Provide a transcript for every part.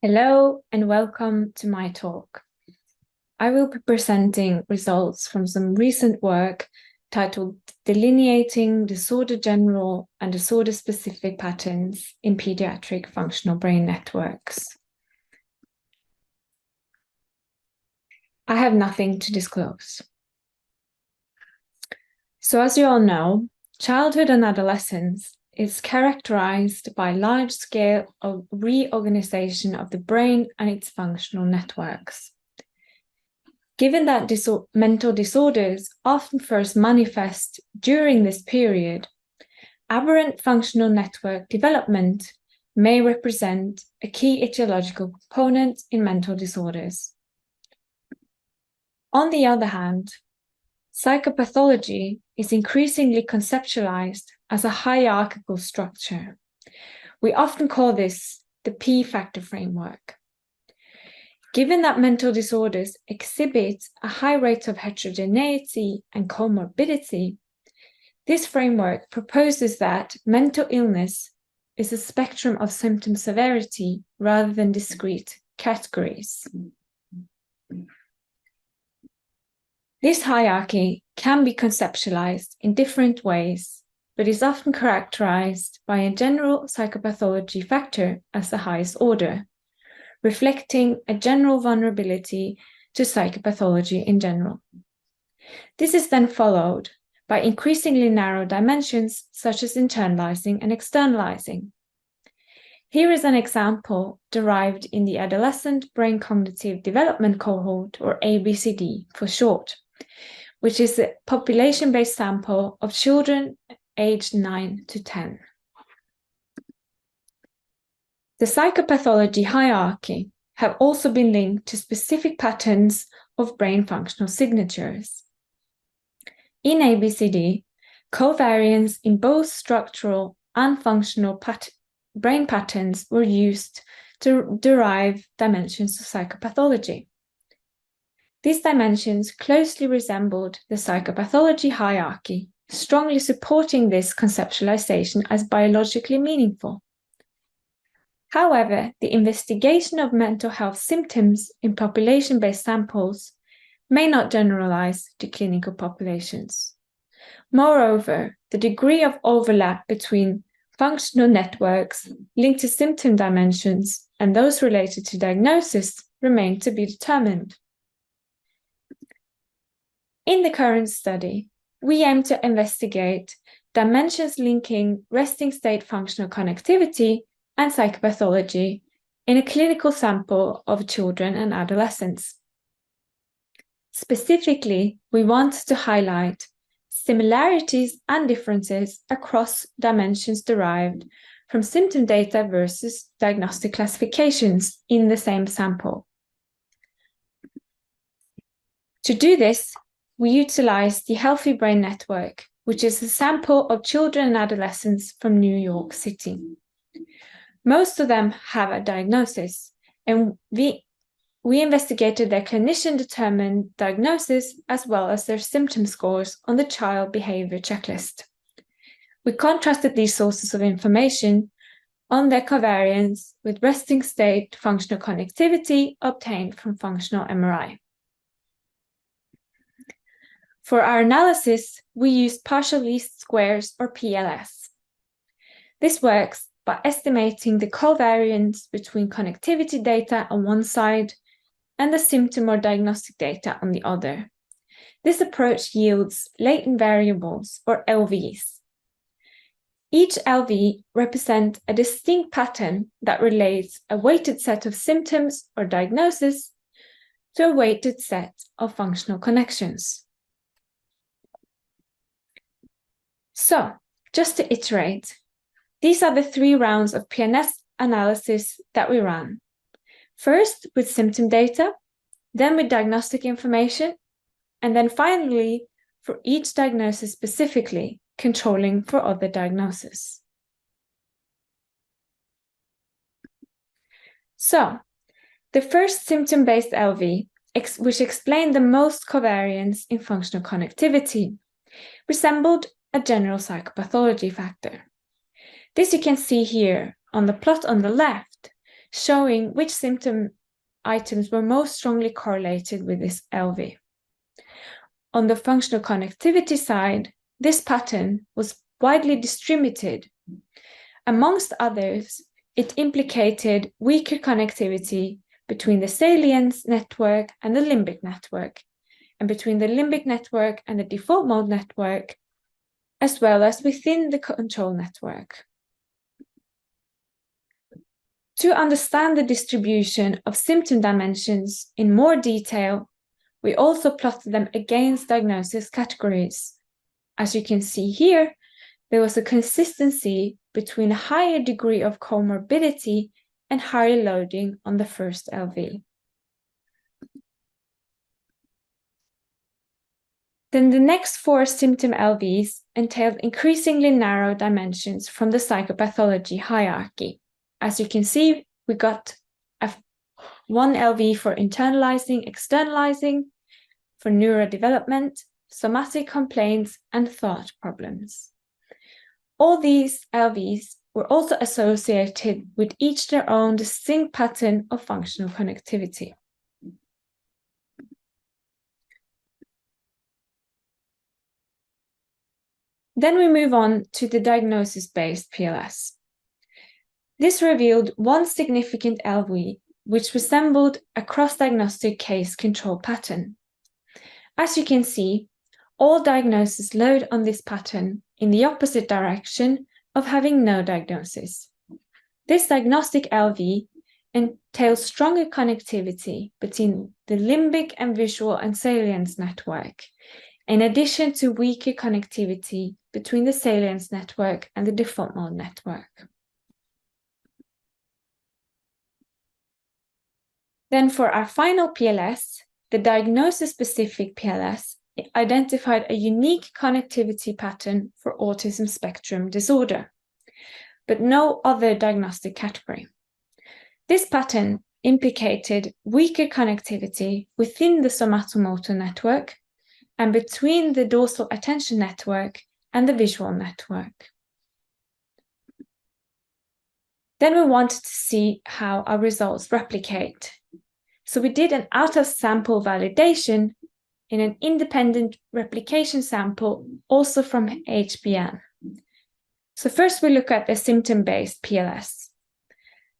Hello and welcome to my talk. I will be presenting results from some recent work titled Delineating Disorder General and Disorder Specific Patterns in Pediatric Functional Brain Networks. I have nothing to disclose. So as you all know, childhood and adolescence is characterized by large-scale reorganization of the brain and its functional networks. Given that mental disorders often first manifest during this period, aberrant functional network development may represent a key etiological component in mental disorders. On the other hand, psychopathology is increasingly conceptualized as a hierarchical structure. We often call this the P-factor framework. Given that mental disorders exhibit a high rate of heterogeneity and comorbidity, this framework proposes that mental illness is a spectrum of symptom severity rather than discrete categories. This hierarchy can be conceptualized in different ways, but is often characterized by a general psychopathology factor as the highest order, reflecting a general vulnerability to psychopathology in general. This is then followed by increasingly narrow dimensions such as internalising and externalising. Here is an example derived in the Adolescent Brain Cognitive Development Cohort, or ABCD for short, which is a population-based sample of children aged 9 to 10. The psychopathology hierarchy have also been linked to specific patterns of brain functional signatures. In ABCD, covariance in both structural and functional brain patterns were used to derive dimensions of psychopathology. These dimensions closely resembled the psychopathology hierarchy, strongly supporting this conceptualization as biologically meaningful. However, the investigation of mental health symptoms in population-based samples may not generalize to clinical populations. Moreover, the degree of overlap between functional networks linked to symptom dimensions and those related to diagnosis remain to be determined. In the current study, we aim to investigate dimensions linking resting state functional connectivity and psychopathology in a clinical sample of children and adolescents. Specifically, we want to highlight similarities and differences across dimensions derived from symptom data versus diagnostic classifications in the same sample. To do this, we utilize the Healthy Brain Network, which is a sample of children and adolescents from New York City. Most of them have a diagnosis, and we investigated their clinician-determined diagnosis as well as their symptom scores on the child behavior checklist. We contrasted these sources of information on their covariance with resting state functional connectivity obtained from functional MRI. For our analysis, we used partial least squares, or PLS. This works by estimating the covariance between connectivity data on one side and the symptom or diagnostic data on the other. This approach yields latent variables, or LVs. Each LV represents a distinct pattern that relates a weighted set of symptoms or diagnosis to a weighted set of functional connections. So, just to iterate, these are the 3 rounds of PNS analysis that we ran. First with symptom data, then with diagnostic information, and then finally for each diagnosis specifically, controlling for other diagnoses. So, the first symptom-based LV, which explained the most covariance in functional connectivity, resembled a general psychopathology factor. This you can see here on the plot on the left, showing which symptom items were most strongly correlated with this LV. On the functional connectivity side, this pattern was widely distributed. Amongst others, it implicated weaker connectivity between the salience network and the limbic network, and between the limbic network and the default mode network, as well as within the control network. To understand the distribution of symptom dimensions in more detail, we also plotted them against diagnosis categories. As you can see here, there was a consistency between a higher degree of comorbidity and higher loading on the first LV. Then the next 4 symptom LVs entailed increasingly narrow dimensions from the psychopathology hierarchy. As you can see, we got one LV for internalizing, externalizing, for neurodevelopment, somatic complaints, and thought problems. All these LVs were also associated with each their own distinct pattern of functional connectivity. Then we move on to the diagnosis-based PLS. This revealed one significant LV, which resembled a cross-diagnostic case control pattern. As you can see, all diagnoses load on this pattern in the opposite direction of having no diagnosis. This diagnostic LV entails stronger connectivity between the limbic and visual and salience network, in addition to weaker connectivity between the salience network and the default mode network. Then for our final PLS, the diagnosis-specific PLS identified a unique connectivity pattern for autism spectrum disorder, but no other diagnostic category. This pattern implicated weaker connectivity within the somatomotor network and between the dorsal attention network and the visual network. Then we wanted to see how our results replicate. So we did an out-of-sample validation in an independent replication sample, also from OHBM. So first we look at the symptom-based PLS.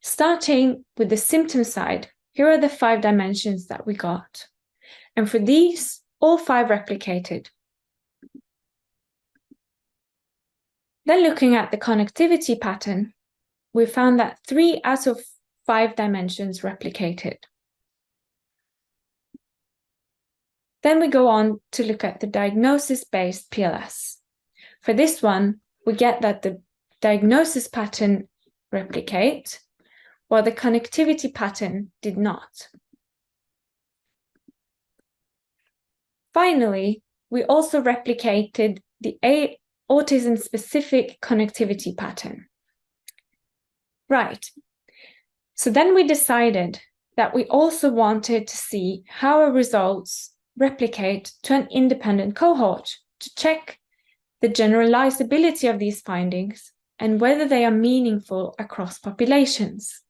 Starting with the symptom side, here are the 5 dimensions that we got. And for these, all 5 replicated. Then looking at the connectivity pattern, we found that 3 out of 5 dimensions replicated. Then we go on to look at the diagnosis-based PLS. For this one, we get that the diagnosis pattern replicate, while the connectivity pattern did not. Finally, we also replicated the autism-specific connectivity pattern. Right, so then we decided that we also wanted to see how our results replicate to an independent cohort to check the generalizability of these findings and whether they are meaningful across populations.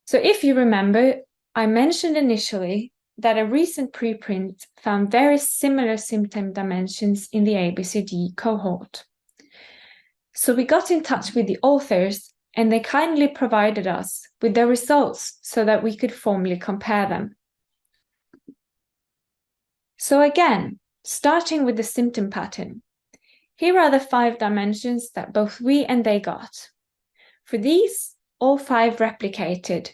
So if you remember, I mentioned initially that a recent preprint found very similar symptom dimensions in the ABCD cohort. So we got in touch with the authors and they kindly provided us with their results so that we could formally compare them. So again, starting with the symptom pattern, here are the 5 dimensions that both we and they got. For these, all 5 replicated,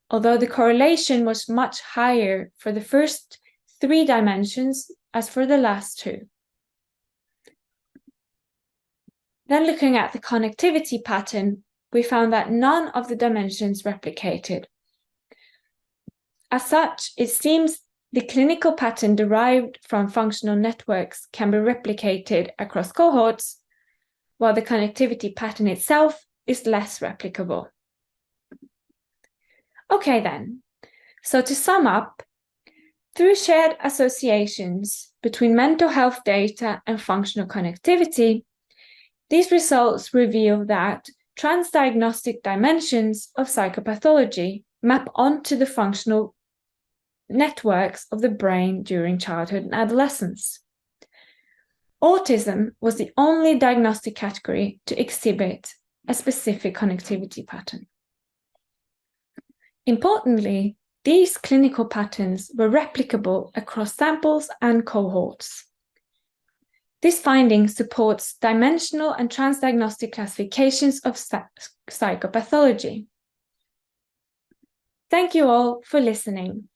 although the correlation was much higher for the first 3 dimensions as for the last 2. Then looking at the connectivity pattern, we found that none of the dimensions replicated. As such, it seems the clinical pattern derived from functional networks can be replicated across cohorts, while the connectivity pattern itself is less replicable. Okay then, so to sum up, through shared associations between mental health data and functional connectivity, these results reveal that transdiagnostic dimensions of psychopathology map onto the functional networks of the brain during childhood and adolescence. Autism was the only diagnostic category to exhibit a specific connectivity pattern. Importantly, these clinical patterns were replicable across samples and cohorts. This finding supports dimensional and transdiagnostic classifications of psychopathology. Thank you all for listening.